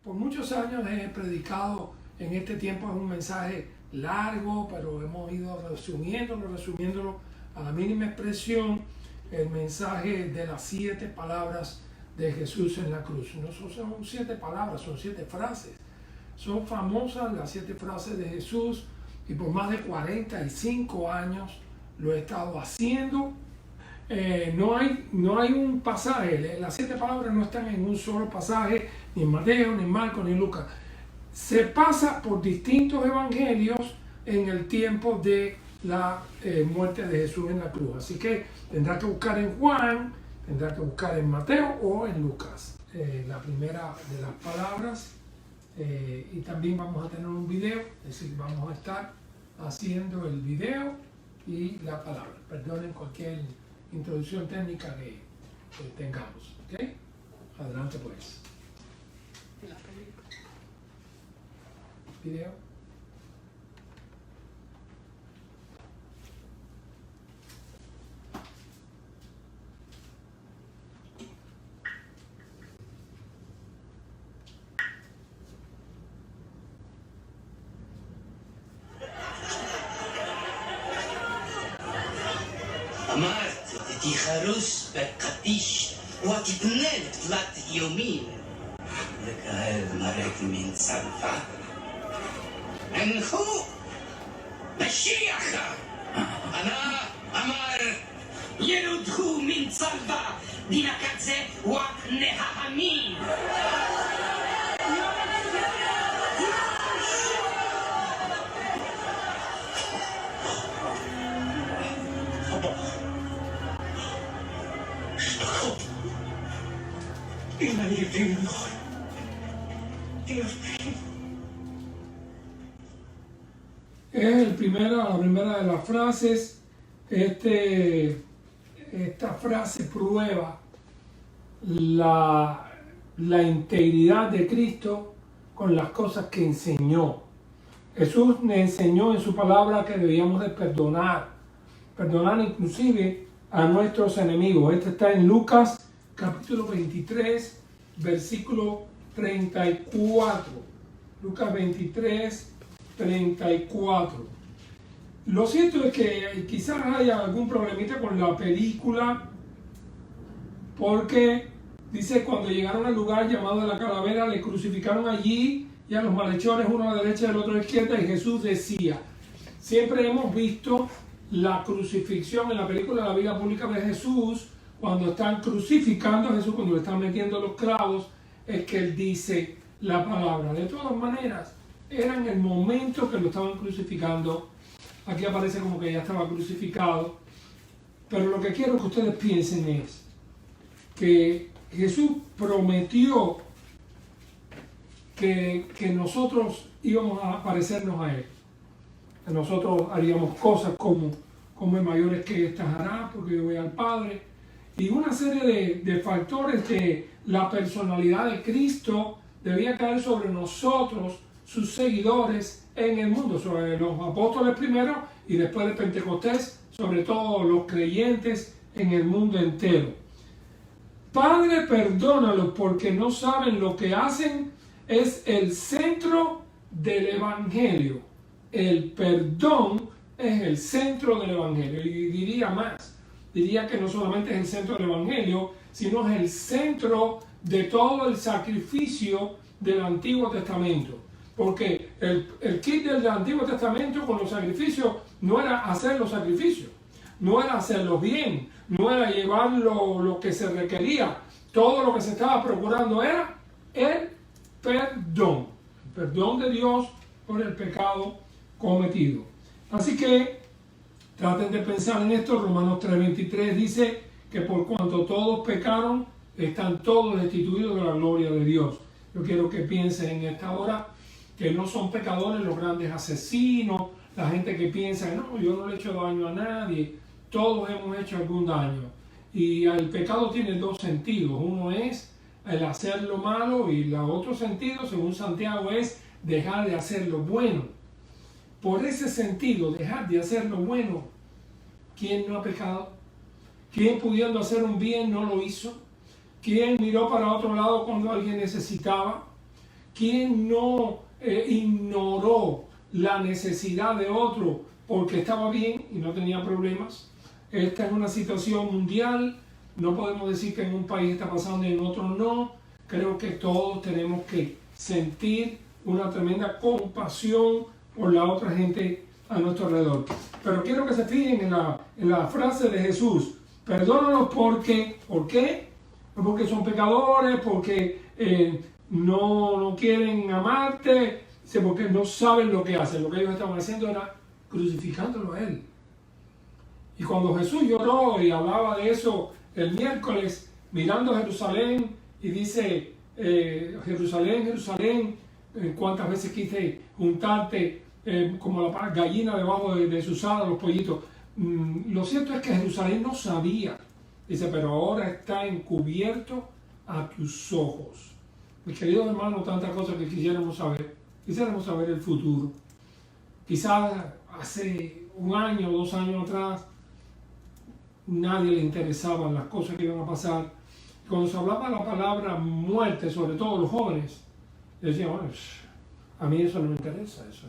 Por muchos años he predicado en este tiempo, es un mensaje largo, pero hemos ido resumiéndolo a la mínima expresión, el mensaje de las 7 palabras de Jesús en la cruz. No son 7 palabras, son 7 frases. Son famosas las 7 frases de Jesús y por más de 45 años lo he estado haciendo. No hay un pasaje, las 7 palabras no están en un solo pasaje, ni en Mateo, ni en Marcos, ni en Lucas. Se pasa por distintos evangelios en el tiempo de la muerte de Jesús en la cruz. Así que tendrá que buscar en Juan, tendrá que buscar en Mateo o en Lucas. La primera de las palabras. Y también vamos a tener un video, es decir, vamos a estar haciendo el video y la palabra. Perdonen cualquier introducción técnica que tengamos. ¿Ok? Adelante pues. Video. אמרת, תיחרוס בקטיש, ותתנן תלת יומין. לקהל מרק מן צלפה. אנחו משיח. אנא אמר, ילודהו מן צלפה, דינקצה ונהמין. Es la primera de las frases. Esta frase prueba la integridad de Cristo con las cosas que enseñó. Jesús me enseñó en su palabra que debíamos de perdonar inclusive a nuestros enemigos. Este está en Lucas capítulo 23, versículo 34. Lucas 23, 34. Lo cierto es que quizás haya algún problemita con la película, porque dice: cuando llegaron al lugar llamado de la Calavera, le crucificaron allí y a los malhechores, uno a la derecha y el otro a la izquierda, y Jesús decía. Siempre hemos visto la crucifixión en la película de la vida pública de Jesús. Cuando están crucificando a Jesús, cuando le están metiendo los clavos, es que él dice la palabra. De todas maneras, era en el momento que lo estaban crucificando. Aquí aparece como que ya estaba crucificado. Pero lo que quiero que ustedes piensen es que Jesús prometió que nosotros íbamos a parecernos a Él. Que nosotros haríamos cosas como mayores que estas hará, porque yo voy al Padre. Y una serie de factores de la personalidad de Cristo debía caer sobre nosotros, sus seguidores en el mundo, sobre los apóstoles primero y después de Pentecostés, sobre todo los creyentes en el mundo entero. Padre, perdónalos porque no saben lo que hacen, es el centro del Evangelio. El perdón es el centro del Evangelio. Y diría que no solamente es el centro del Evangelio, sino es el centro de todo el sacrificio del Antiguo Testamento. Porque el kit del Antiguo Testamento con los sacrificios no era hacer los sacrificios, no era hacerlos bien, no era llevar lo que se requería. Todo lo que se estaba procurando era el perdón de Dios por el pecado cometido. Así que traten de pensar en esto. Romanos 3:23 dice que por cuanto todos pecaron, están todos destituidos de la gloria de Dios. Yo quiero que piensen en esta hora que no son pecadores los grandes asesinos, la gente que piensa: no, yo no le he hecho daño a nadie. Todos hemos hecho algún daño. Y el pecado tiene 2 sentidos. Uno es el hacer lo malo, y el otro sentido, según Santiago, es dejar de hacer lo bueno. Por ese sentido, dejar de hacer lo bueno, ¿quién no ha pecado? ¿Quién, pudiendo hacer un bien, no lo hizo? ¿Quién miró para otro lado cuando alguien necesitaba? ¿Quién no ignoró la necesidad de otro porque estaba bien y no tenía problemas? Esta es una situación mundial. No podemos decir que en un país está pasando y en otro no. Creo que todos tenemos que sentir una tremenda compasión por la otra gente a nuestro alrededor. Pero quiero que se fijen en la frase de Jesús. Perdónalos porque, ¿por qué? Porque son pecadores, porque no quieren amarte, porque no saben lo que hacen. Lo que ellos estaban haciendo era crucificándolo a Él. Y cuando Jesús lloró y hablaba de eso el miércoles, mirando a Jerusalén, y dice, Jerusalén, Jerusalén, cuántas veces quise juntarte como la gallina debajo de sus alas, los pollitos. Lo cierto es que Jerusalén no sabía. Dice, pero ahora está encubierto a tus ojos. Mis queridos hermanos, tantas cosas que quisiéramos saber. Quisiéramos saber el futuro. Quizás hace 1 año o 2 años atrás, nadie le interesaban las cosas que iban a pasar. Cuando se hablaba la palabra muerte, sobre todo los jóvenes, decían, bueno, a mí eso no me interesa. Eso.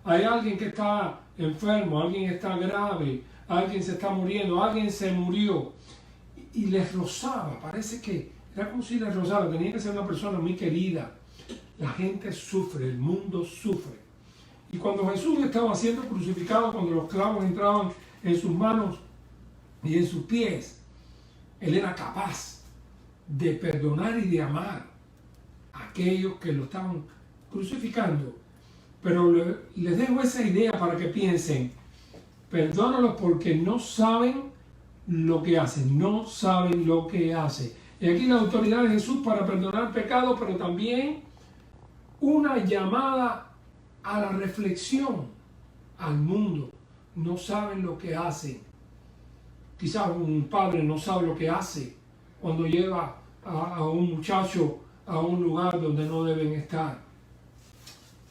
Hay alguien que está enfermo, alguien está grave, alguien se está muriendo, alguien se murió. Y les rozaba, parece que era como si les rozaba, tenía que ser una persona muy querida. La gente sufre, el mundo sufre. Y cuando Jesús estaba siendo crucificado, cuando los clavos entraban en sus manos y en sus pies, Él era capaz de perdonar y de amar a aquellos que lo estaban crucificando. Pero les dejo esa idea para que piensen, perdónalos porque no saben lo que hacen, no saben lo que hacen. Y aquí la autoridad de Jesús para perdonar pecados, pero también una llamada a la reflexión al mundo. No saben lo que hacen. Quizás un padre no sabe lo que hace cuando lleva a un muchacho a un lugar donde no deben estar.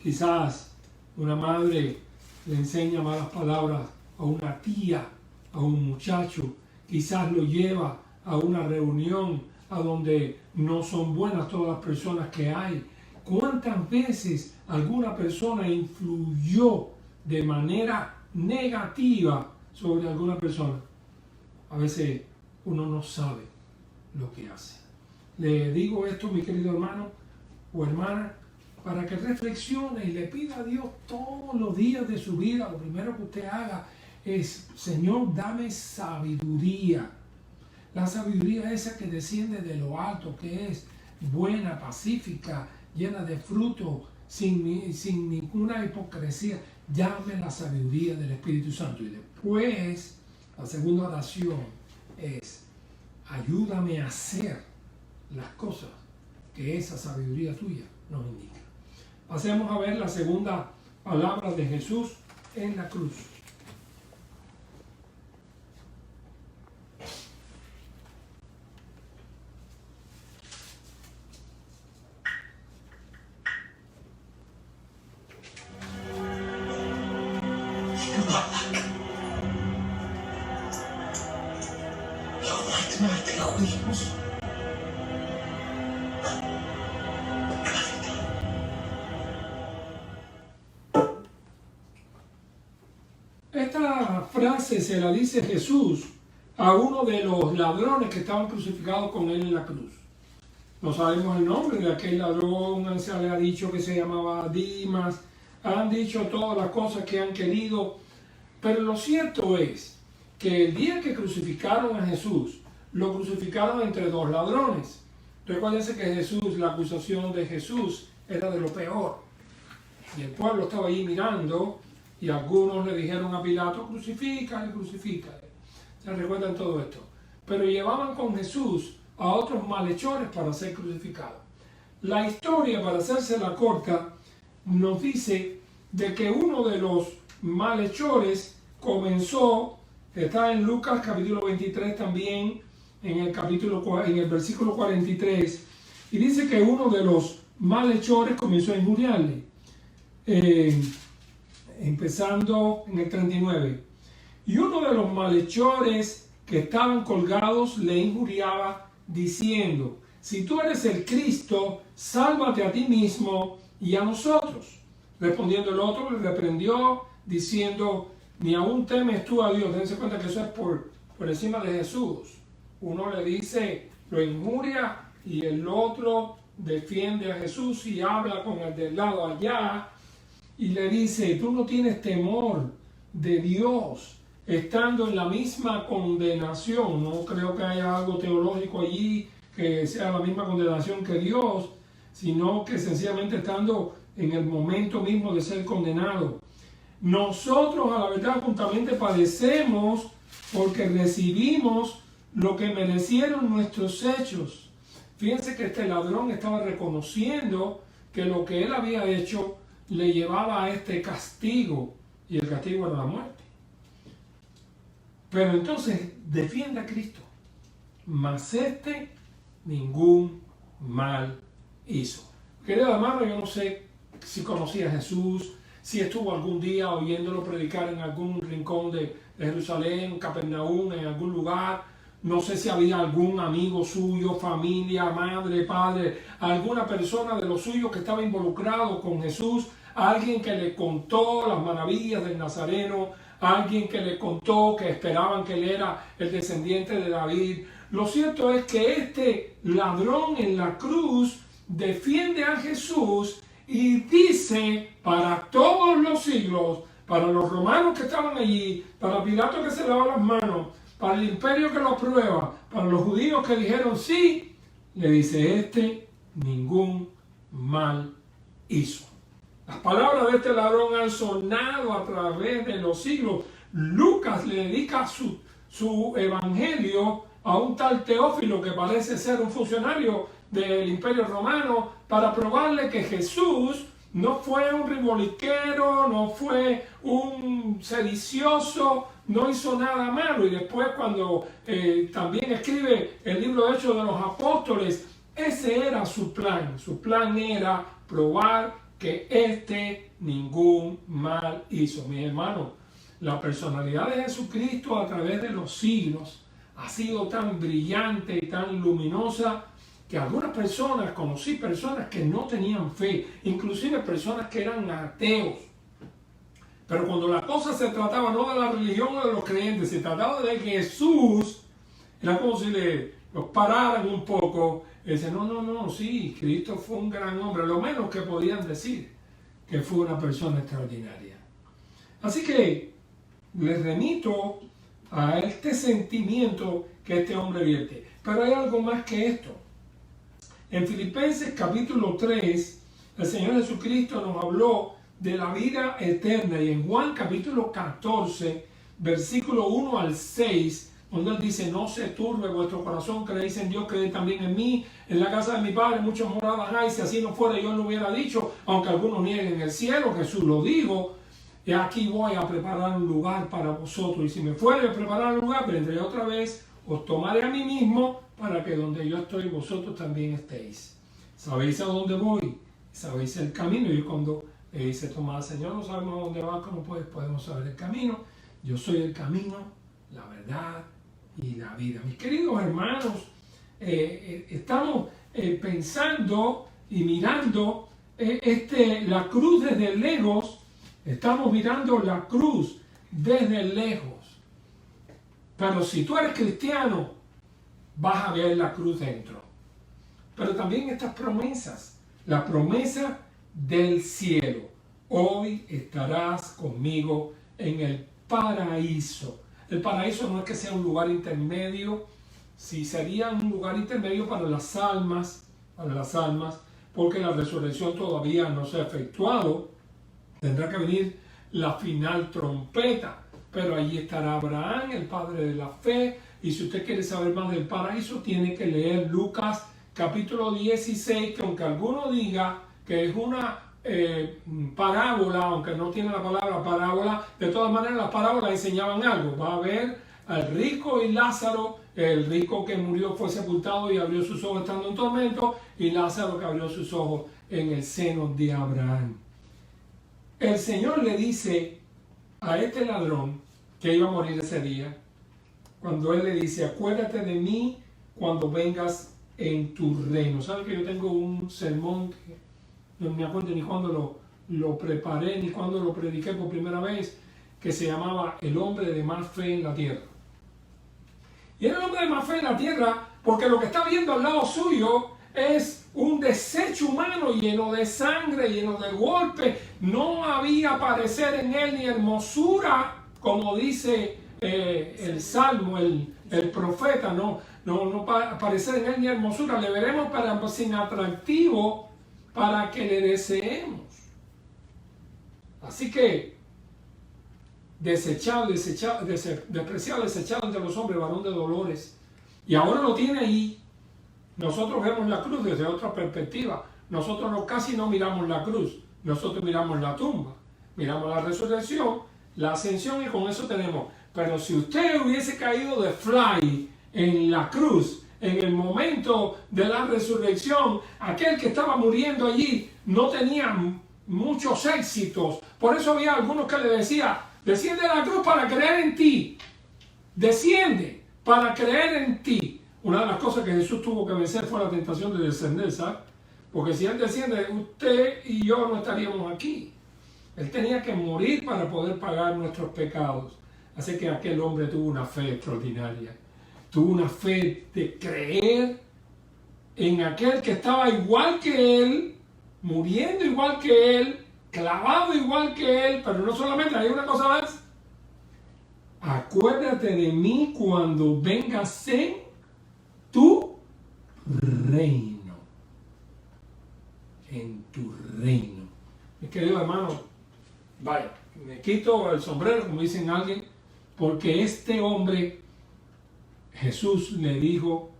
Quizás una madre le enseña malas palabras a una tía, a un muchacho. Quizás lo lleva a una reunión a donde no son buenas todas las personas que hay. ¿Cuántas veces alguna persona influyó de manera negativa sobre alguna persona? A veces uno no sabe lo que hace. Le digo esto, mi querido hermano o hermana, para que reflexione y le pida a Dios todos los días de su vida. Lo primero que usted haga es, Señor, dame sabiduría. La sabiduría esa que desciende de lo alto, que es buena, pacífica, llena de fruto, sin ninguna hipocresía. Llame la sabiduría del Espíritu Santo. Y después, la segunda oración es, ayúdame a hacer las cosas que esa sabiduría tuya nos indica. Pasemos a ver la segunda palabra de Jesús en la cruz. Esta frase se la dice Jesús a uno de los ladrones que estaban crucificados con él en la cruz. No sabemos el nombre de aquel ladrón, se le ha dicho que se llamaba Dimas, han dicho todas las cosas que han querido, pero lo cierto es que el día que crucificaron a Jesús, lo crucificaron entre 2 ladrones. Recuérdense que Jesús, la acusación de Jesús era de lo peor. Y el pueblo estaba ahí mirando y algunos le dijeron a Pilato, crucifícale, crucifícale. ¿Se recuerdan todo esto? Pero llevaban con Jesús a otros malhechores para ser crucificados. La historia, para hacérsela corta, nos dice de que uno de los malhechores comenzó, está en Lucas capítulo 23 también, en el versículo 43, y dice que uno de los malhechores comenzó a injuriarle, empezando en el 39. Y uno de los malhechores que estaban colgados le injuriaba diciendo, si tú eres el Cristo, sálvate a ti mismo y a nosotros. Respondiendo el otro, le reprendió, diciendo, ni aún temes tú a Dios. Dense cuenta que eso es por encima de Jesús. Uno le dice, lo injuria, y el otro defiende a Jesús y habla con el del lado allá, y le dice, tú no tienes temor de Dios, estando en la misma condenación. No creo que haya algo teológico allí que sea la misma condenación que Dios, sino que sencillamente estando en el momento mismo de ser condenado. Nosotros a la verdad juntamente padecemos porque recibimos lo que merecieron nuestros hechos. Fíjense que este ladrón estaba reconociendo que lo que él había hecho le llevaba a este castigo, y el castigo era la muerte. Pero entonces defiende a Cristo, mas este ningún mal hizo. Querido hermano, yo no sé si conocía a Jesús, si estuvo algún día oyéndolo predicar en algún rincón de Jerusalén, Capernaum, en algún lugar. No sé si había algún amigo suyo, familia, madre, padre, alguna persona de los suyos que estaba involucrado con Jesús, alguien que le contó las maravillas del Nazareno, alguien que le contó que esperaban que él era el descendiente de David. Lo cierto es que este ladrón en la cruz defiende a Jesús y dice para todos los siglos, para los romanos que estaban allí, para Pilato que se lavó las manos, para el imperio que lo aprueba, para los judíos que dijeron sí, le dice, este ningún mal hizo. Las palabras de este ladrón han sonado a través de los siglos. Lucas le dedica su evangelio a un tal Teófilo que parece ser un funcionario del imperio romano, para probarle que Jesús no fue un riboliquero, no fue un sedicioso, no hizo nada malo. Y después cuando también escribe el libro de Hechos de los Apóstoles, ese era su plan. Su plan era probar que este ningún mal hizo. Mi hermano, la personalidad de Jesucristo a través de los siglos ha sido tan brillante y tan luminosa que algunas personas, conocí personas que no tenían fe, inclusive personas que eran ateos. Pero cuando la cosa se trataba no de la religión o de los creyentes, se trataba de Jesús, era como si los pararan un poco y dicen, no, sí, Cristo fue un gran hombre, lo menos que podían decir, que fue una persona extraordinaria. Así que les remito a este sentimiento que este hombre vierte. Pero hay algo más que esto. En Filipenses capítulo 3, el Señor Jesucristo nos habló de la vida eterna, y en Juan capítulo 14, versículo 1 al 6, donde Él dice, no se turbe vuestro corazón, creéis en Dios, creéis también en mí, en la casa de mi Padre muchas moradas hay, si así no fuera yo lo hubiera dicho, aunque algunos nieguen el cielo, Jesús lo dijo, y aquí voy a preparar un lugar para vosotros, y si me fuere a preparar un lugar, vendré otra vez, os tomaré a mí mismo, para que donde yo estoy, vosotros también estéis. Sabéis a dónde voy, sabéis el camino. Y cuando dice Tomás, Señor, no sabemos a dónde va, ¿cómo podemos saber el camino? Yo soy el camino, la verdad y la vida. Mis queridos hermanos, estamos pensando y mirando la cruz desde lejos. Estamos mirando la cruz desde lejos. Pero si tú eres cristiano, vas a ver la cruz dentro. Pero también estas promesas, la promesa del cielo. Hoy estarás conmigo en el paraíso. El paraíso no es que sea un lugar intermedio, sí sería un lugar intermedio para las almas, porque la resurrección todavía no se ha efectuado. Tendrá que venir la final trompeta, pero allí estará Abraham, el padre de la fe. Y si usted quiere saber más del paraíso, tiene que leer Lucas capítulo 16, que aunque alguno diga que es una parábola, aunque no tiene la palabra parábola, de todas maneras las parábolas enseñaban algo. Va a ver al rico y Lázaro, el rico que murió fue sepultado y abrió sus ojos estando en tormento, y Lázaro que abrió sus ojos en el seno de Abraham. El Señor le dice a este ladrón que iba a morir ese día, cuando Él le dice, acuérdate de mí cuando vengas en tu reino. ¿Sabes que yo tengo un sermón que no me acuerdo ni cuándo lo preparé, ni cuándo lo prediqué por primera vez, que se llamaba El hombre de más fe en la tierra? Y era el hombre de más fe en la tierra porque lo que está viendo al lado suyo es un desecho humano lleno de sangre, lleno de golpes. No había parecer en él ni hermosura, como dice el Salmo, el profeta, no parecer en él ni hermosura. Le veremos para sin atractivo para que le deseemos. Así que despreciado, desechado entre los hombres, varón de dolores. Y ahora lo tiene ahí. Nosotros vemos la cruz desde otra perspectiva. Nosotros casi no miramos la cruz. Nosotros miramos la tumba. Miramos la resurrección, la ascensión y con eso tenemos. Pero si usted hubiese caído de fly en la cruz, en el momento de la resurrección, aquel que estaba muriendo allí no tenía muchos éxitos. Por eso había algunos que le decían: desciende a la cruz para creer en ti. Desciende para creer en ti. Una de las cosas que Jesús tuvo que vencer fue la tentación de descender, ¿sabes? Porque si Él desciende, usted y yo no estaríamos aquí. Él tenía que morir para poder pagar nuestros pecados. Así que aquel hombre tuvo una fe extraordinaria. Tuvo una fe de creer en aquel que estaba igual que Él, muriendo igual que Él, clavado igual que Él, pero no solamente, hay una cosa más. Acuérdate de mí cuando vengas en tu reino. En tu reino. Mi querido hermano, vaya, me quito el sombrero, como dicen alguien, porque este hombre, Jesús le dijo: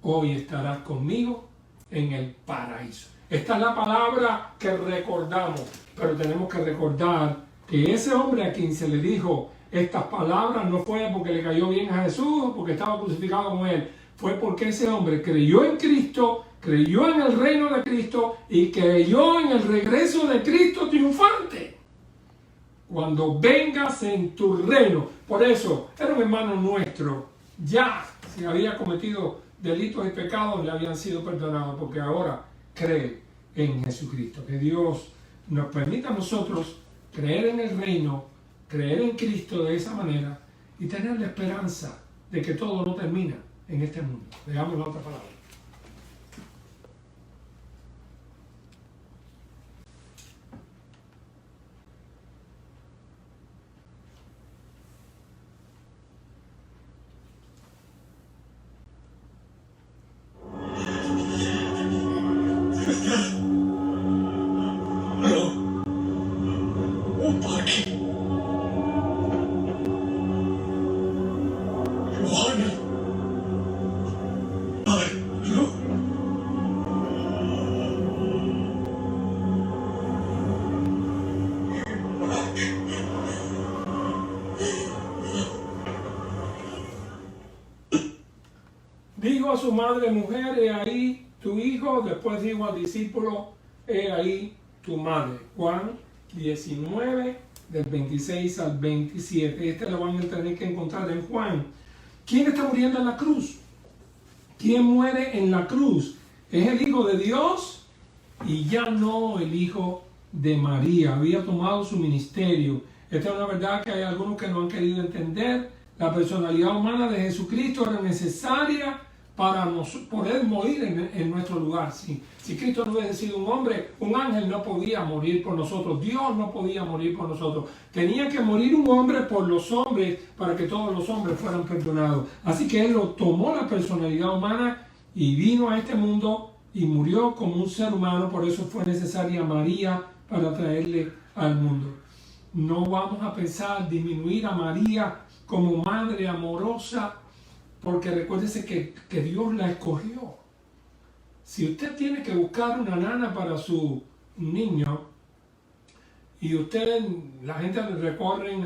hoy estarás conmigo en el paraíso. Esta es la palabra que recordamos, pero tenemos que recordar que ese hombre a quien se le dijo estas palabras no fue porque le cayó bien a Jesús o porque estaba crucificado con él. Fue porque ese hombre creyó en Cristo, creyó en el reino de Cristo y creyó en el regreso de Cristo triunfante. Cuando vengas en tu reino. Por eso, era un hermano nuestro. Ya, si había cometido delitos y pecados, le habían sido perdonados, porque ahora cree en Jesucristo. Que Dios nos permita a nosotros creer en el reino, creer en Cristo de esa manera y tener la esperanza de que todo no termina en este mundo. Veamos la otra palabra. Dijo a su madre: mujer, he ahí tu hijo. Después dijo al discípulo: he ahí tu madre. Juan 19, del 26 al 27. Este lo van a tener que encontrar en Juan. ¿Quién está muriendo en la cruz? ¿Quién muere en la cruz? Es el Hijo de Dios y ya no el Hijo de María. Había tomado su ministerio. Esta es una verdad que hay algunos que no han querido entender. La personalidad humana de Jesucristo era necesaria para poder morir en nuestro lugar. Si Cristo no hubiese sido un hombre, un ángel no podía morir por nosotros. Dios no podía morir por nosotros. Tenía que morir un hombre por los hombres para que todos los hombres fueran perdonados. Así que Él lo tomó la personalidad humana y vino a este mundo y murió como un ser humano. Por eso fue necesaria María para traerle al mundo. No vamos a pensar disminuir a María como madre amorosa, porque recuérdese que Dios la escogió. Si usted tiene que buscar una nana para su niño y la gente le recorren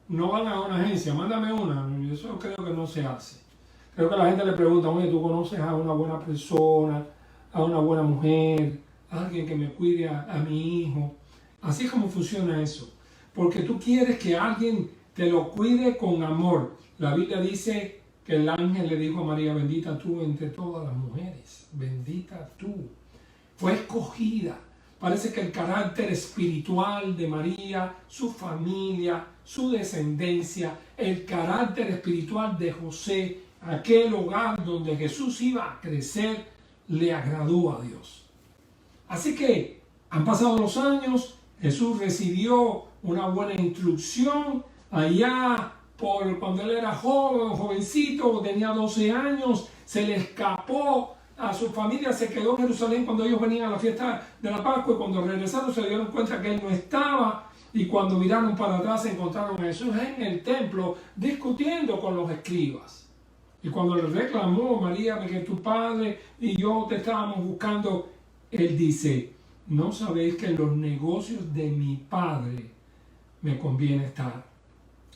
no van a una agencia, mándame una, eso creo que no se hace. Creo que la gente le pregunta: oye, ¿tú conoces a una buena persona, a una buena mujer, a alguien que me cuide a mi hijo? Así es como funciona eso, porque tú quieres que alguien te lo cuide con amor. La Biblia dice que el ángel le dijo a María, bendita tú entre todas las mujeres, bendita tú. Fue escogida. Parece que el carácter espiritual de María, su familia, su descendencia, el carácter espiritual de José, aquel hogar donde Jesús iba a crecer, le agradó a Dios. Así que han pasado los años, Jesús recibió una buena instrucción allá por cuando él era jovencito, tenía 12 años, se le escapó a su familia, se quedó en Jerusalén cuando ellos venían a la fiesta de la Pascua, y cuando regresaron se dieron cuenta que él no estaba, y cuando miraron para atrás se encontraron a Jesús en el templo discutiendo con los escribas. Y cuando le reclamó, María, que tu padre y yo te estábamos buscando, él dice, ¿no sabéis que en los negocios de mi padre me conviene estar?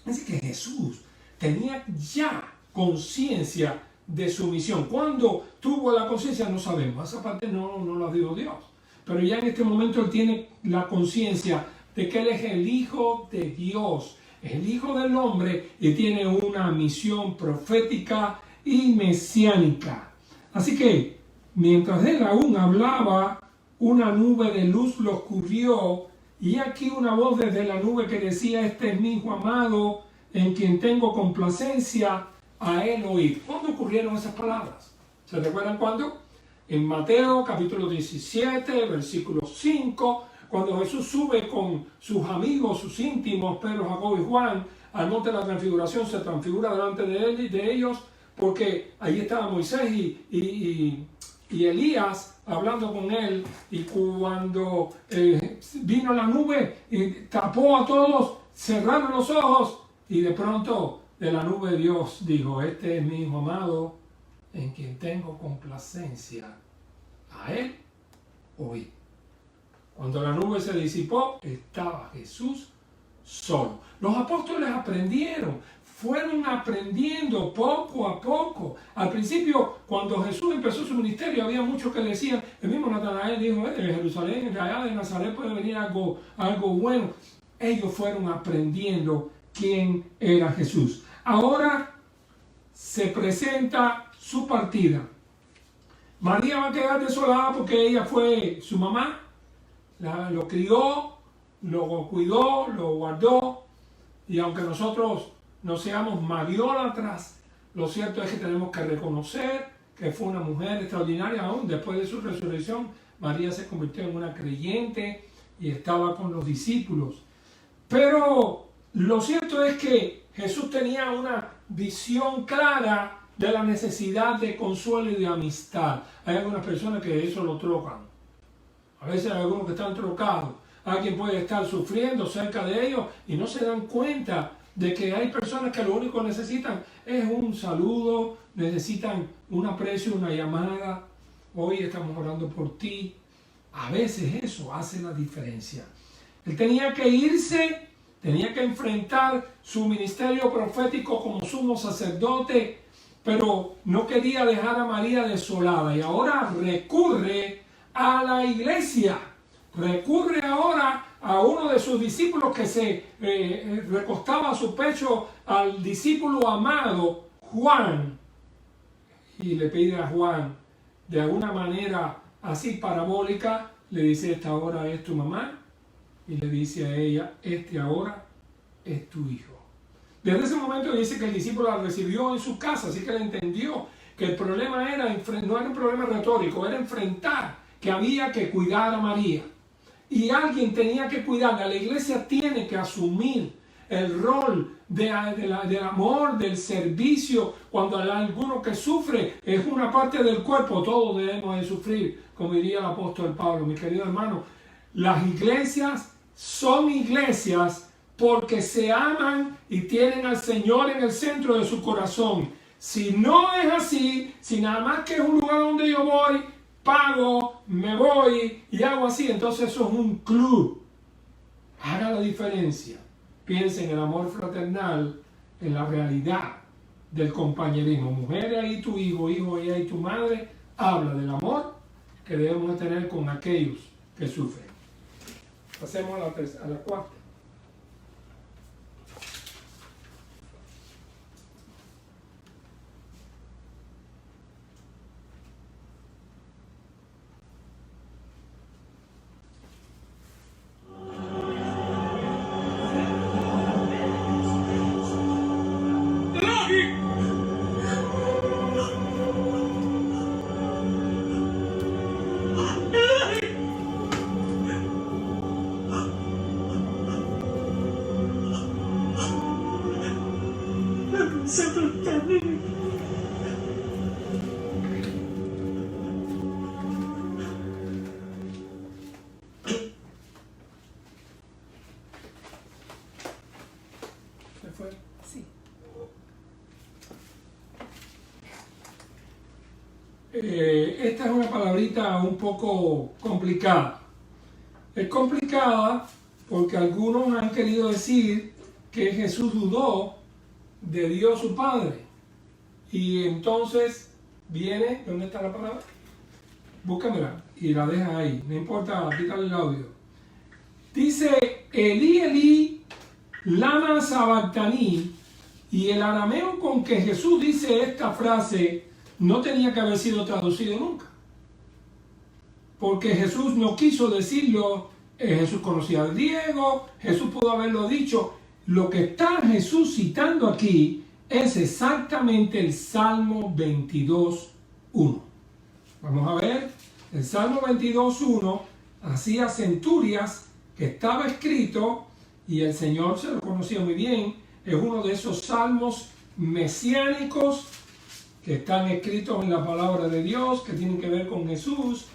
Así que Jesús tenía ya conciencia de su misión. ¿Cuándo tuvo la conciencia? No sabemos. Esa parte no la dio Dios. Pero ya en este momento él tiene la conciencia de que él es el Hijo de Dios, el Hijo del Hombre, y tiene una misión profética y mesiánica. Así que, mientras él aún hablaba, una nube de luz lo cubrió, y aquí una voz desde la nube que decía, este es mi Hijo amado, en quien tengo complacencia, a él oír. ¿Cuándo ocurrieron esas palabras? ¿Se recuerdan cuándo? En Mateo capítulo 17, versículo 5, cuando Jesús sube con sus amigos, sus íntimos, Pedro, Jacobo y Juan, al monte de la transfiguración, se transfigura delante de él y de ellos, porque ahí estaba Moisés y Elías hablando con él, y cuando vino la nube y tapó a todos, cerraron los ojos, y de pronto de la nube Dios dijo, este es mi Hijo amado, en quien tengo complacencia, a él oí. Cuando la nube se disipó, estaba Jesús solo. Los apóstoles aprendieron, fueron aprendiendo poco a poco. Al principio, cuando Jesús empezó su ministerio, había muchos que le decían, el mismo Natanael dijo, de Jerusalén, de allá de Nazaret puede venir algo bueno. Ellos fueron aprendiendo quién era Jesús. Ahora se presenta su partida. María va a quedar desolada porque ella fue su mamá, lo crió, lo cuidó, lo guardó, y aunque nosotros no seamos mariólatras, lo cierto es que tenemos que reconocer que fue una mujer extraordinaria. Aún después de su resurrección, María se convirtió en una creyente y estaba con los discípulos. Pero lo cierto es que Jesús tenía una visión clara de la necesidad de consuelo y de amistad. Hay algunas personas que eso lo trocan. A veces hay algunos que están trocados. Alguien puede estar sufriendo cerca de ellos y no se dan cuenta de que hay personas que lo único que necesitan es un saludo, necesitan un aprecio, una llamada. Hoy estamos orando por ti. A veces eso hace la diferencia. Él tenía que irse, tenía que enfrentar su ministerio profético como sumo sacerdote, pero no quería dejar a María desolada, y ahora recurre a la iglesia. Recurre ahora a uno de sus discípulos que se recostaba a su pecho, al discípulo amado Juan, y le pide a Juan, de alguna manera así parabólica, le dice, esta ahora es tu mamá, y le dice a ella, este ahora es tu hijo. Desde ese momento dice que el discípulo la recibió en su casa, así que él entendió que el problema no era un problema retórico, era enfrentar que había que cuidar a María. Y alguien tenía que cuidarla. La iglesia tiene que asumir el rol del amor, del servicio. Cuando hay alguno que sufre, es una parte del cuerpo, todos debemos de sufrir, como diría el apóstol Pablo. Mi querido hermano, las iglesias son iglesias porque se aman y tienen al Señor en el centro de su corazón. Si no es así, si nada más que es un lugar donde yo voy, pago, me voy y hago así, entonces eso es un club. Haga la diferencia. Piensa en el amor fraternal, en la realidad del compañerismo. Mujer, ahí tu hijo, hijo, ahí tu madre. Habla del amor que debemos tener con aquellos que sufren. Pasemos a la cuarta. ¿Se fue? Sí. Esta es una palabrita un poco complicada. Es complicada porque algunos han querido decir que Jesús dudó de Dios su Padre. Y entonces viene, ¿dónde está la palabra? Búscamela y la deja ahí, no importa, quítale el audio. Dice Elí, Elí, lama sabactani, y el arameo con que Jesús dice esta frase no tenía que haber sido traducido nunca. Porque Jesús no quiso decirlo, Jesús conocía el griego, Jesús pudo haberlo dicho. Lo que está Jesús citando aquí es exactamente el Salmo 22.1. Vamos a ver, el Salmo 22.1 hacía centurias que estaba escrito y el Señor se lo conocía muy bien. Es uno de esos salmos mesiánicos que están escritos en la palabra de Dios, que tienen que ver con Jesús.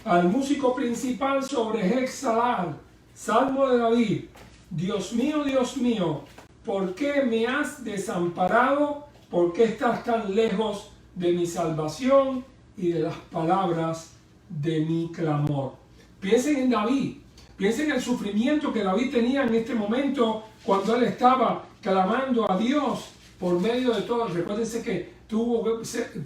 Al músico principal sobre Hexalar, Salmo de David. Dios mío, ¿por qué me has desamparado? ¿Por qué estás tan lejos de mi salvación y de las palabras de mi clamor? Piensen en David, piensen en el sufrimiento que David tenía en este momento cuando él estaba clamando a Dios por medio de todo. Recuérdense que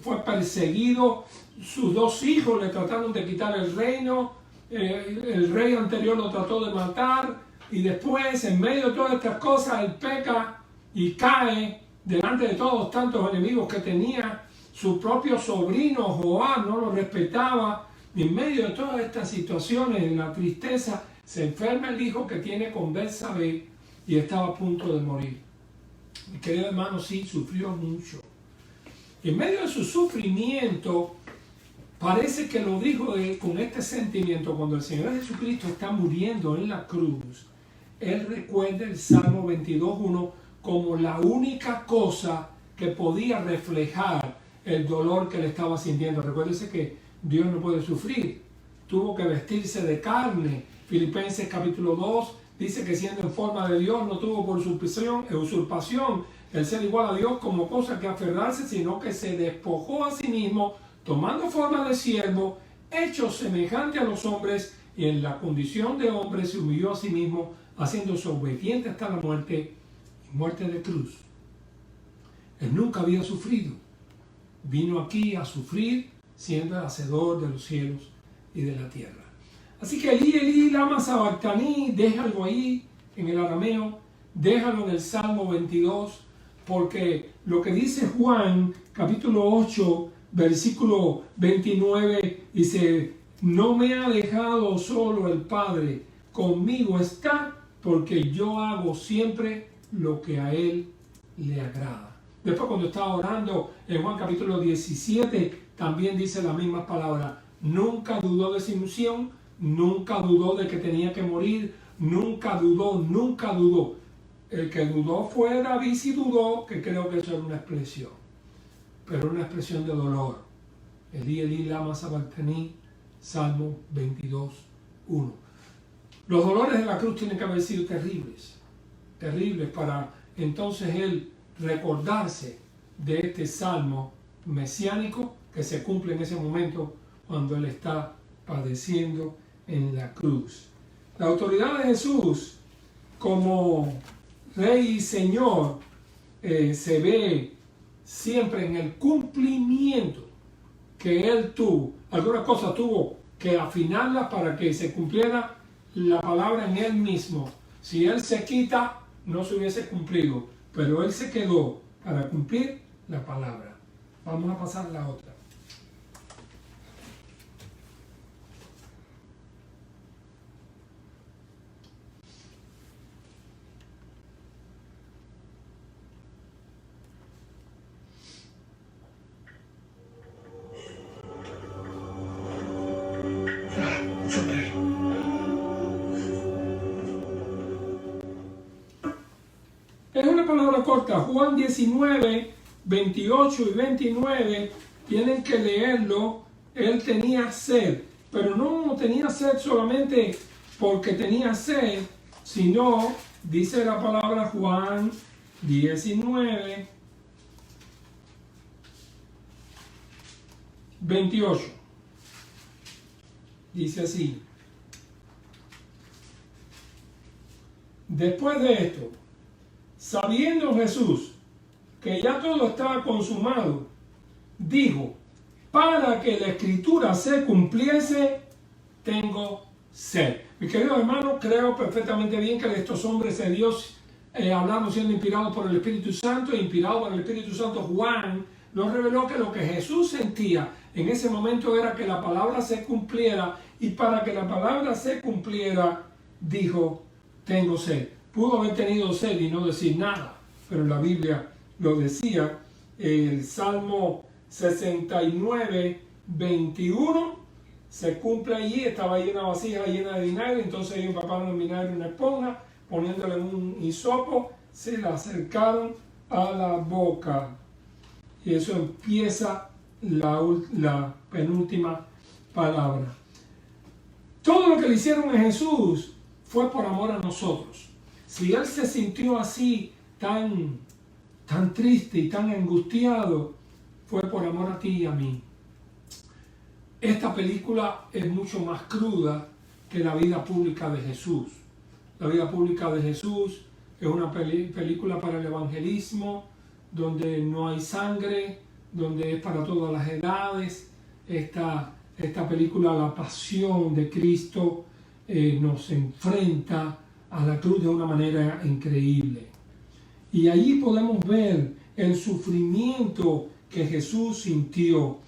fue perseguido, sus dos hijos le trataron de quitar el reino, el rey anterior lo trató de matar, y después, en medio de todas estas cosas, él peca y cae delante de todos tantos enemigos que tenía. Su propio sobrino Joab no lo respetaba, y en medio de todas estas situaciones, en la tristeza, se enferma el hijo que tiene con Betsabé y estaba a punto de morir. Mi querido hermano, sí, sufrió mucho. En medio de su sufrimiento, parece que lo dijo con este sentimiento. Cuando el Señor Jesucristo está muriendo en la cruz, él recuerda el Salmo 22.1 como la única cosa que podía reflejar el dolor que le estaba sintiendo. Recuérdese que Dios no puede sufrir, tuvo que vestirse de carne. Filipenses capítulo 2 dice que siendo en forma de Dios no tuvo por usurpación el ser igual a Dios como cosa que aferrarse, sino que se despojó a sí mismo, tomando forma de siervo, hecho semejante a los hombres, y en la condición de hombre se humilló a sí mismo, haciéndose obediente hasta la muerte, y muerte de cruz. Él nunca había sufrido. Vino aquí a sufrir siendo el hacedor de los cielos y de la tierra. Así que Elí, Elí, lama sabactani, déjalo ahí en el arameo, déjalo en el Salmo 22, porque lo que dice Juan, capítulo 8, versículo 29, dice: no me ha dejado solo el Padre, conmigo está, porque yo hago siempre lo que a Él le agrada. Después, cuando estaba orando en Juan capítulo 17, también dice la misma palabra. Nunca dudó de su misión, nunca dudó de que tenía que morir, nunca dudó. El que dudó fue David, sí dudó, que creo que eso era una expresión, pero una expresión de dolor. Elí, Elí, lama sabactani, Salmo 22.1. Los dolores de la cruz tienen que haber sido terribles, terribles, para entonces él recordarse de este salmo mesiánico que se cumple en ese momento cuando él está padeciendo en la cruz. La autoridad de Jesús como Rey y Señor se ve siempre en el cumplimiento que él tuvo. Algunas cosas tuvo que afinarlas para que se cumpliera la palabra en él mismo. Si él se quita, no se hubiese cumplido, pero él se quedó para cumplir la palabra. Vamos a pasar a la otra. Es una una palabra corta, Juan 19, 28 y 29, tienen que leerlo. Él tenía sed, pero no tenía sed solamente porque tenía sed, sino, dice la palabra Juan 19, 28. Dice así: después de esto, sabiendo Jesús que ya todo estaba consumado, dijo: para que la escritura se cumpliese, tengo sed. Mi querido hermano, creo perfectamente bien que estos hombres de Dios, hablando siendo inspirados por el Espíritu Santo e inspirado por el Espíritu Santo, Juan nos reveló que lo que Jesús sentía en ese momento era que la palabra se cumpliera, y para que la palabra se cumpliera, dijo: tengo sed. Pudo haber tenido sed y no decir nada, pero la Biblia lo decía. El Salmo 69, 21 se cumple allí. Estaba ahí una vasija llena de vinagre, entonces ellos empaparon el vinagre en una esponja, poniéndole un hisopo, se la acercaron a la boca. Y eso empieza la penúltima palabra. Todo lo que le hicieron a Jesús fue por amor a nosotros. Si Él se sintió así, tan triste y tan angustiado, fue por amor a ti y a mí. Esta película es mucho más cruda que la vida pública de Jesús. La vida pública de Jesús es una película para el evangelismo, donde no hay sangre, donde es para todas las edades. Esta película, la pasión de Cristo, nos enfrenta a la cruz de una manera increíble. Y allí podemos ver el sufrimiento que Jesús sintió.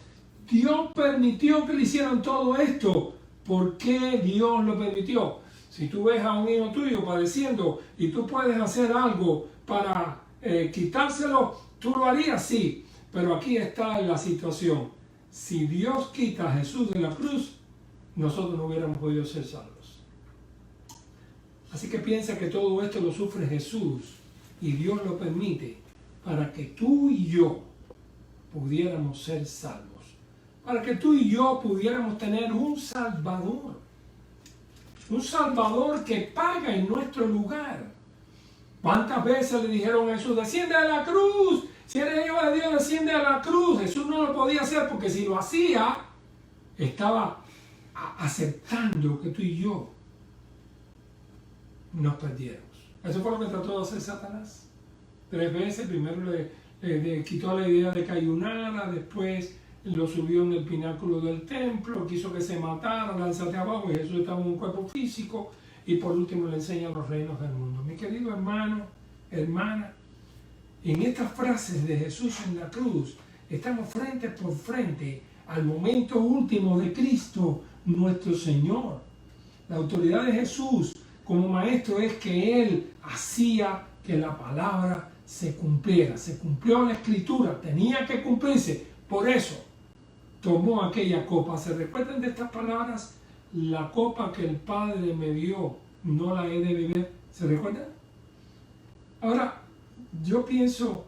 Dios permitió que le hicieran todo esto. ¿Por qué Dios lo permitió? Si tú ves a un hijo tuyo padeciendo y tú puedes hacer algo para quitárselo, tú lo harías, sí. Pero aquí está la situación. Si Dios quita a Jesús de la cruz, nosotros no hubiéramos podido ser salvos. Así que piensa que todo esto lo sufre Jesús y Dios lo permite para que tú y yo pudiéramos ser salvos. Para que tú y yo pudiéramos tener un Salvador. Un Salvador que paga en nuestro lugar. ¿Cuántas veces le dijeron a Jesús: desciende a la cruz? Si eres hijo de Dios, desciende a la cruz. Jesús no lo podía hacer, porque si lo hacía, estaba aceptando que tú y yo nos perdiéramos. Eso fue lo que trató de hacer Satanás. 3 veces. Primero le quitó la idea de que ayunara, después lo subió en el pináculo del templo, quiso que se matara, lánzate abajo, y Jesús estaba en un cuerpo físico, y por último le enseña los reinos del mundo. Mi querido hermano, hermana, en estas frases de Jesús en la cruz, estamos frente por frente al momento último de Cristo, nuestro Señor. La autoridad de Jesús como maestro es que Él hacía que la palabra se cumpliera. Se cumplió la escritura, tenía que cumplirse. Por eso tomó aquella copa. ¿Se recuerdan de estas palabras? La copa que el Padre me dio, no la he de beber. ¿Se recuerdan? Ahora, yo pienso,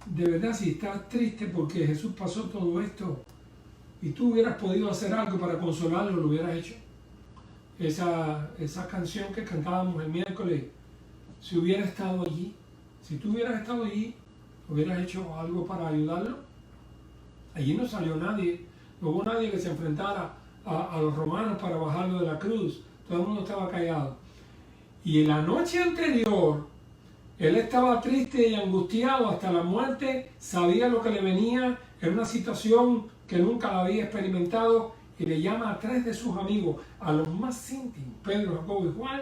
de verdad, si estás triste porque Jesús pasó todo esto y tú hubieras podido hacer algo para consolarlo, lo hubieras hecho. Esa canción que cantábamos el miércoles, si hubiera estado allí, si tú hubieras estado allí, hubieras hecho algo para ayudarlo. Allí no salió nadie, no hubo nadie que se enfrentara a los romanos para bajarlo de la cruz. Todo el mundo estaba callado. Y en la noche anterior, él estaba triste y angustiado hasta la muerte, sabía lo que le venía, era una situación que nunca la había experimentado, y le llama a 3 de sus amigos, a los más íntimos, Pedro, Jacobo y Juan,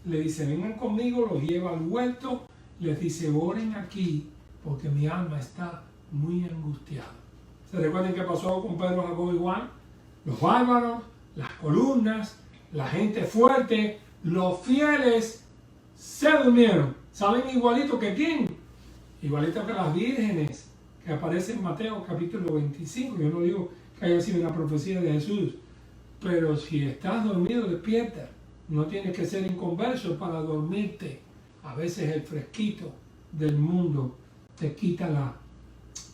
le dice: vengan conmigo, los lleva al huerto, les dice: oren aquí, porque mi alma está muy angustiada. ¿Se recuerdan qué pasó con Pedro, Jacobo y Juan? Los bárbaros, las columnas, la gente fuerte, los fieles se durmieron. ¿Saben igualito que quién? Igualito que las vírgenes que aparecen en Mateo capítulo 25. Yo no digo que haya sido una profecía de Jesús, pero si estás dormido, despierta. No tienes que ser inconverso para dormirte. A veces el fresquito del mundo te quita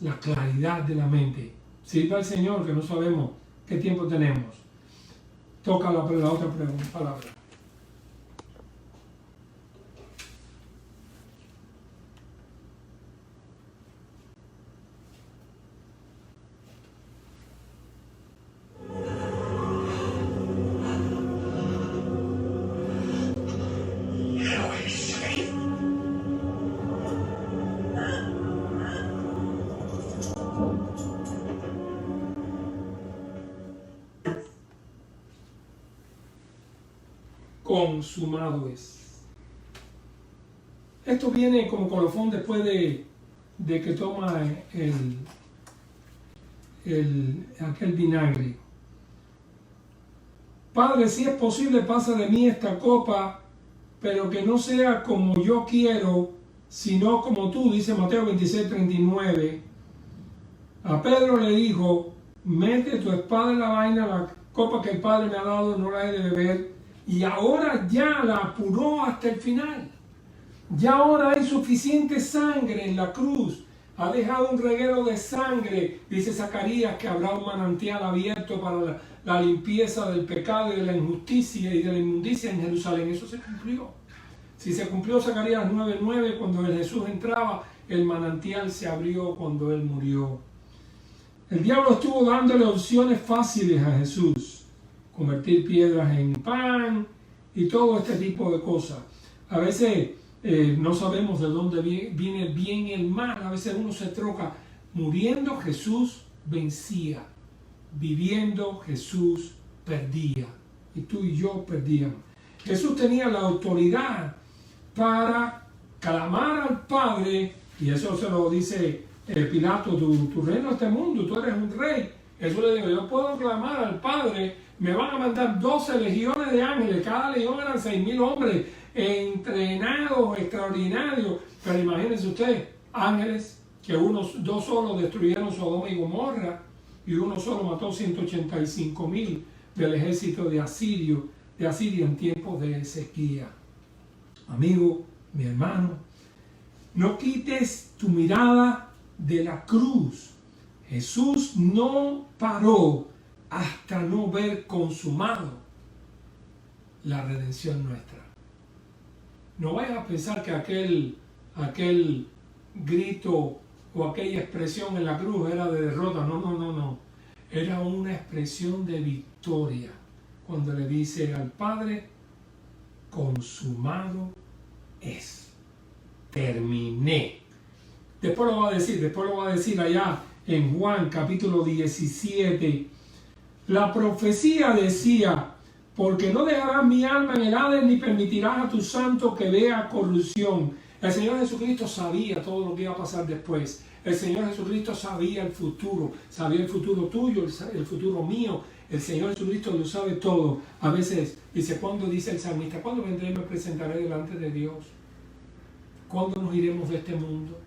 la claridad de la mente. Sirva al Señor, que no sabemos qué tiempo tenemos. Toca la otra palabra. Consumado es. Esto viene como colofón después de que toma aquel vinagre. Padre, si es posible, pasa de mí esta copa, pero que no sea como yo quiero, sino como tú, dice Mateo 26:39. A Pedro le dijo, mete tu espada en la vaina, la copa que el Padre me ha dado no la he de beber. Y ahora ya la apuró hasta el final. Ya ahora hay suficiente sangre en la cruz. Ha dejado un reguero de sangre. Dice Zacarías que habrá un manantial abierto para la limpieza del pecado y de la injusticia y de la inmundicia en Jerusalén. Eso se cumplió. Si se cumplió Zacarías 9:9, cuando Jesús entraba, el manantial se abrió cuando Él murió. El diablo estuvo dándole opciones fáciles a Jesús. Convertir piedras en pan y todo este tipo de cosas. A veces no sabemos de dónde viene el bien y el mal. A veces uno se troca. Muriendo Jesús vencía. Viviendo Jesús perdía. Y tú y yo perdíamos. Jesús tenía la autoridad para clamar al Padre. Y eso se lo dice Pilato. Tu reino es este mundo. Tú eres un rey. Jesús le dijo, yo puedo clamar al Padre. Me van a mandar 12 legiones de ángeles. Cada legión eran 6,000 hombres entrenados, extraordinarios. Pero imagínense ustedes, ángeles, que dos solos destruyeron Sodoma y Gomorra y uno solo mató 185,000 del ejército de Asiria en tiempos de sequía. Amigo, mi hermano, no quites tu mirada de la cruz. Jesús no paró hasta no ver consumado la redención nuestra. No vayas a pensar que aquel grito o aquella expresión en la cruz era de derrota. No. Era una expresión de victoria. Cuando le dice al Padre, consumado es. Terminé. Después lo va a decir allá en Juan capítulo 17. La profecía decía, porque no dejarás mi alma en el Hades ni permitirás a tu santo que vea corrupción. El Señor Jesucristo sabía todo lo que iba a pasar después. El Señor Jesucristo sabía el futuro tuyo, el futuro mío. El Señor Jesucristo lo sabe todo. A veces dice, ¿cuándo dice el salmista? ¿Cuándo vendré y me presentaré delante de Dios? ¿Cuándo nos iremos de este mundo?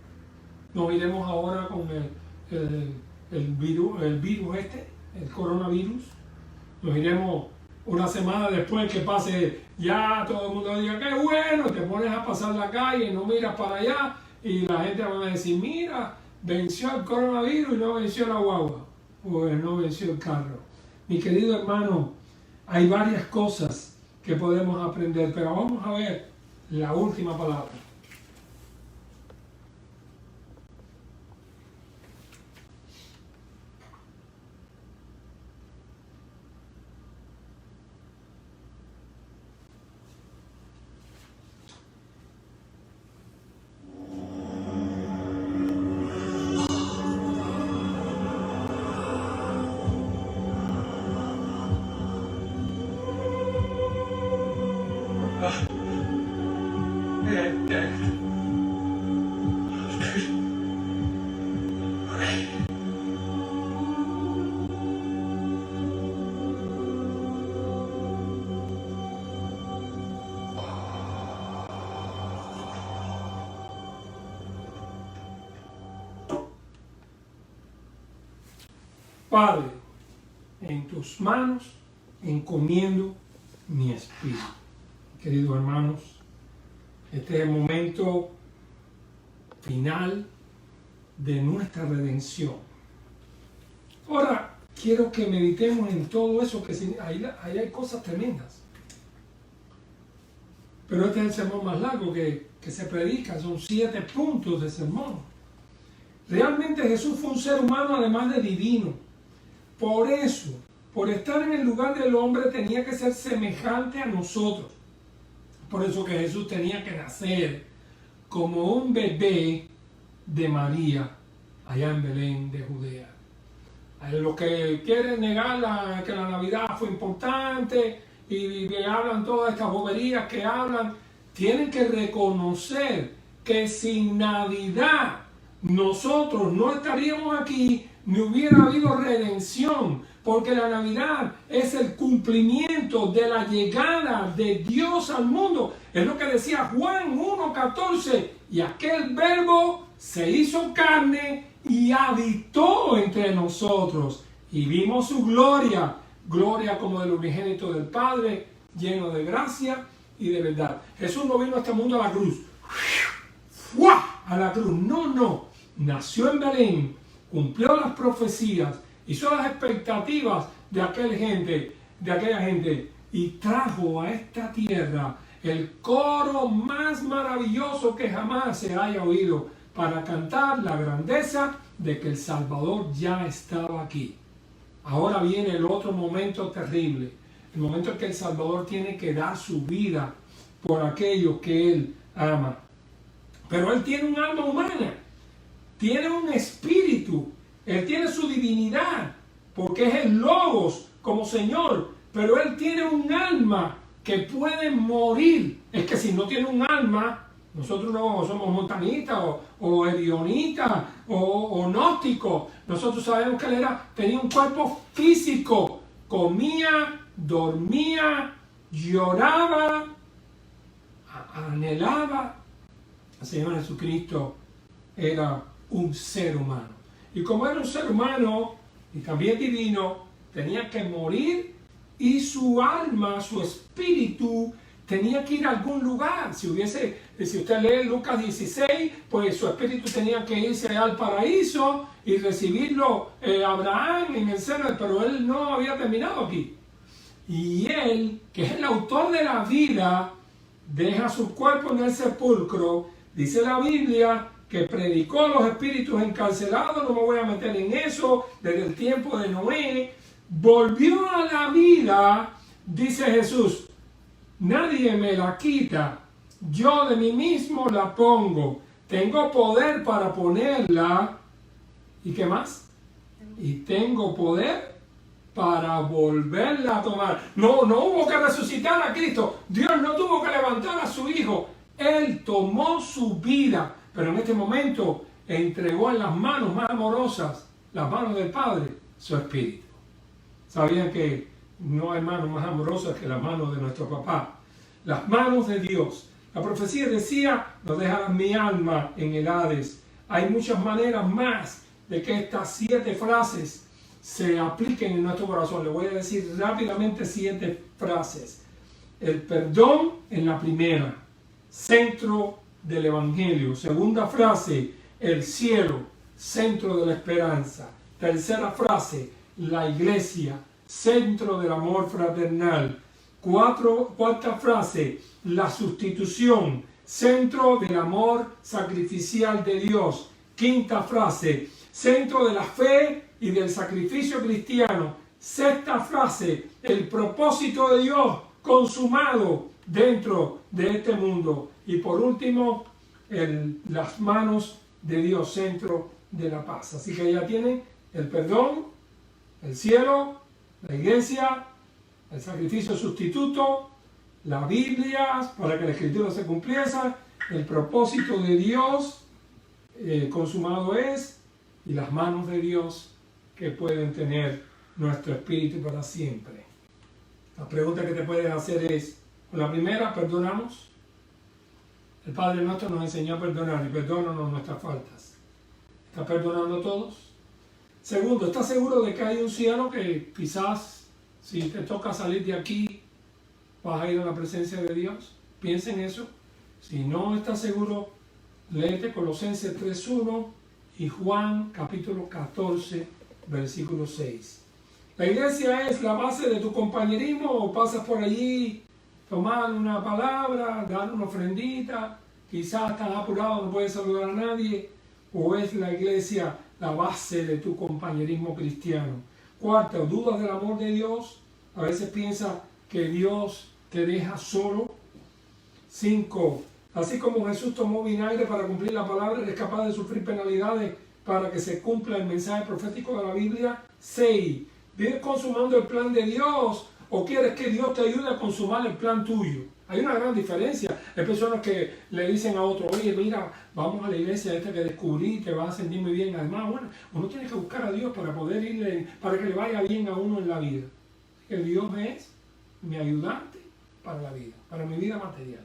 ¿Nos iremos ahora con el virus este? El coronavirus. Nos iremos una semana después que pase, ya todo el mundo diga qué bueno, te pones a pasar la calle, no miras para allá y la gente va a decir, mira, venció el coronavirus y no venció la guagua o no venció el carro. Mi querido hermano, hay varias cosas que podemos aprender, pero vamos a ver la última palabra. Padre, en tus manos encomiendo mi espíritu. Queridos hermanos, Este es el momento final de nuestra redención. Ahora, quiero que meditemos en todo eso, que ahí hay cosas tremendas. Pero este es el sermón más largo que se predica, son 7 puntos de sermón. Realmente Jesús fue un ser humano además de divino. Por eso, por estar en el lugar del hombre, tenía que ser semejante a nosotros. Por eso que Jesús tenía que nacer como un bebé de María, allá en Belén de Judea. Los que quieren negar que la Navidad fue importante y hablan todas estas boberías que hablan, tienen que reconocer que sin Navidad nosotros no estaríamos aquí, ni hubiera habido redención, porque la Navidad es el cumplimiento de la llegada de Dios al mundo. Es lo que decía Juan 1:14, y aquel verbo se hizo carne y habitó entre nosotros, y vimos su gloria, gloria como del unigénito del Padre, lleno de gracia y de verdad. Jesús no vino a este mundo a la cruz, a la cruz, no, nació en Belén, cumplió las profecías, hizo las expectativas de aquella gente y trajo a esta tierra el coro más maravilloso que jamás se haya oído para cantar la grandeza de que el Salvador ya estaba aquí. Ahora viene el otro momento terrible, el momento en que el Salvador tiene que dar su vida por aquellos que Él ama. Pero Él tiene un alma humana, tiene un espíritu, Él tiene su divinidad, porque es el Logos como Señor, pero Él tiene un alma que puede morir. Es que si no tiene un alma, nosotros no somos montanistas o erionitas o gnósticos. Nosotros sabemos que Él tenía un cuerpo físico, comía, dormía, lloraba, anhelaba. El Señor Jesucristo era un ser humano. Y como era un ser humano y también divino, tenía que morir, y su alma, su espíritu, tenía que ir a algún lugar. Si usted lee Lucas 16, pues su espíritu tenía que irse al paraíso y recibirlo Abraham en el seno, pero él no había terminado aquí. Y él, que es el autor de la vida, deja su cuerpo en el sepulcro. Dice la Biblia que predicó a los espíritus encarcelados, no me voy a meter en eso, desde el tiempo de Noé. Volvió a la vida, dice Jesús, nadie me la quita, yo de mí mismo la pongo, tengo poder para ponerla, ¿y qué más? Y tengo poder para volverla a tomar. No hubo que resucitar a Cristo, Dios no tuvo que levantar a su Hijo, Él tomó su vida, pero en este momento entregó en las manos más amorosas, las manos del Padre, su espíritu. Sabían que no hay manos más amorosas que las manos de nuestro papá, las manos de Dios. La profecía decía, no dejarás mi alma en el Hades. Hay muchas maneras más de que estas 7 frases se apliquen en nuestro corazón. Le voy a decir rápidamente 7 frases. El perdón en la primera, centro del Evangelio. Segunda frase, el cielo, centro de la esperanza. Tercera frase, la iglesia, centro del amor fraternal. Cuarta frase, la sustitución, centro del amor sacrificial de Dios. Quinta frase, centro de la fe y del sacrificio cristiano. Sexta frase, el propósito de Dios consumado dentro de este mundo. Y por último, las manos de Dios, centro de la paz. Así que ya tienen el perdón, el cielo, la iglesia, el sacrificio sustituto, la Biblia para que la Escritura se cumpliese, el propósito de Dios consumado es, y las manos de Dios que pueden tener nuestro espíritu para siempre. La pregunta que te puedes hacer es, con la primera, ¿perdonamos? El Padre nuestro nos enseñó a perdonar y perdónanos nuestras faltas. ¿Estás perdonando a todos? Segundo, ¿estás seguro de que hay un cielo que quizás si te toca salir de aquí vas a ir a la presencia de Dios? Piensa en eso. Si no estás seguro, léete Colosenses 3:1 y Juan capítulo 14, versículo 6. La iglesia es la base de tu compañerismo, o pasas por allí, tomar una palabra, dar una ofrendita, quizás estás apurado, no puedes saludar a nadie, o es la iglesia la base de tu compañerismo cristiano. Cuarto, dudas del amor de Dios. A veces piensas que Dios te deja solo. 5. Así como Jesús tomó vinagre para cumplir la palabra, eres capaz de sufrir penalidades para que se cumpla el mensaje profético de la Biblia. 6. ¿Vives consumando el plan de Dios o quieres que Dios te ayude a consumar el plan tuyo? Hay una gran diferencia. Hay personas que le dicen a otro, oye, mira, vamos a la iglesia esta que descubrí, te vas a sentir muy bien. Además, bueno, uno tiene que buscar a Dios para poder irle, para que le vaya bien a uno en la vida. Que Dios es mi ayudante para la vida, para mi vida material.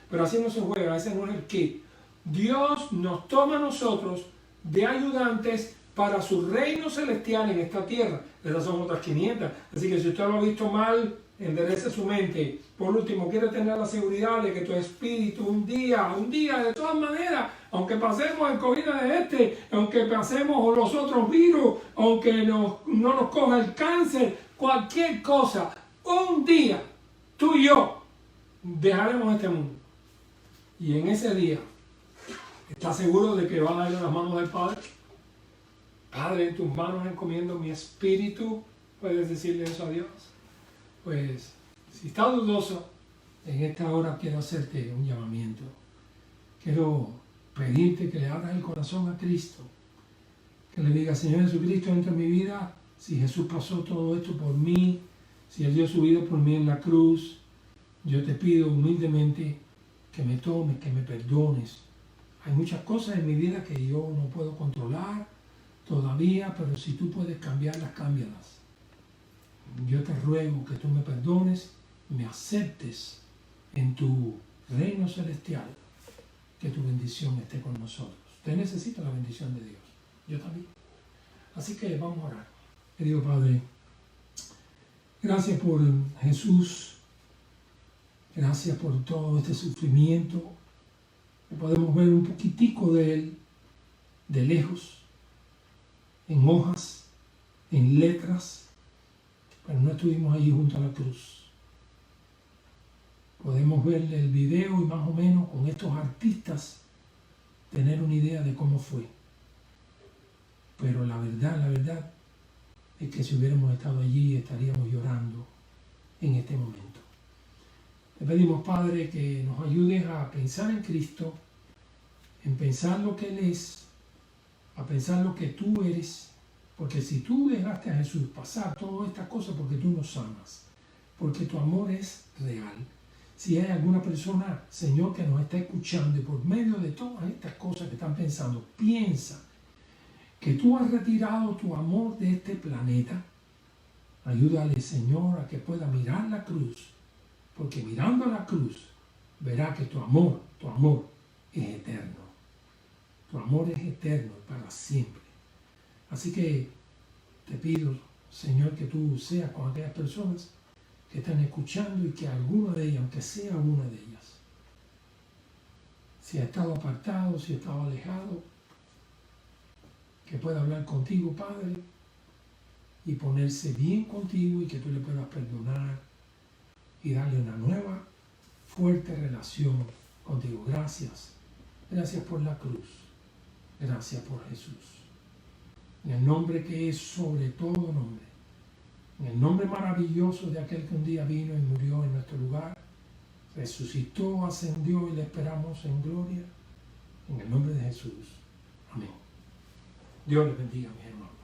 Pero así no se juega, ese no es el qué. Dios nos toma a nosotros de ayudantes para su reino celestial en esta tierra. Esas son otras 500. Así que si usted lo ha visto mal, enderece su mente. Por último, quiere tener la seguridad de que tu espíritu un día, de todas maneras, aunque pasemos el COVID, aunque pasemos los otros virus, aunque no nos coja el cáncer, cualquier cosa, un día, tú y yo, dejaremos este mundo. Y en ese día, ¿estás seguro de que vas a ir a las manos del Padre? Padre, en tus manos encomiendo mi espíritu. ¿Puedes decirle eso a Dios? Pues, si estás dudoso, en esta hora quiero hacerte un llamamiento. Quiero pedirte que le abras el corazón a Cristo. Que le digas, Señor Jesucristo, entra en mi vida. Si Jesús pasó todo esto por mí, si Él dio su vida por mí en la cruz, yo te pido humildemente que me tomes, que me perdones. Hay muchas cosas en mi vida que yo no puedo controlar todavía, pero si tú puedes cambiarlas, cámbialas. Yo te ruego que tú me perdones, me aceptes en tu reino celestial, que tu bendición esté con nosotros. Usted necesita la bendición de Dios, yo también. Así que vamos a orar. Querido Padre, gracias por Jesús. Gracias por todo este sufrimiento, que podemos ver un poquitico de Él, de lejos, en hojas, en letras, pero no estuvimos allí junto a la cruz. Podemos ver el video y más o menos con estos artistas tener una idea de cómo fue. Pero la verdad es que si hubiéramos estado allí estaríamos llorando en este momento. Te pedimos, Padre, que nos ayudes a pensar en Cristo, en pensar lo que Él es, a pensar lo que tú eres, porque si tú dejaste a Jesús pasar todas estas cosas porque tú nos amas, porque tu amor es real. Si hay alguna persona, Señor, que nos está escuchando y por medio de todas estas cosas que están pensando, piensa que tú has retirado tu amor de este planeta, ayúdale, Señor, a que pueda mirar la cruz. Porque mirando la cruz, verá que tu amor es eterno. Tu amor es eterno para siempre. Así que te pido, Señor, que tú seas con aquellas personas que están escuchando y que alguna de ellas, aunque sea una de ellas, si ha estado apartado, si ha estado alejado, que pueda hablar contigo, Padre, y ponerse bien contigo y que tú le puedas perdonar y darle una nueva, fuerte relación contigo. Gracias. Gracias por la cruz. Gracias por Jesús. En el nombre que es sobre todo nombre. En el nombre maravilloso de aquel que un día vino y murió en nuestro lugar. Resucitó, ascendió y le esperamos en gloria. En el nombre de Jesús. Amén. Dios les bendiga, mis hermanos.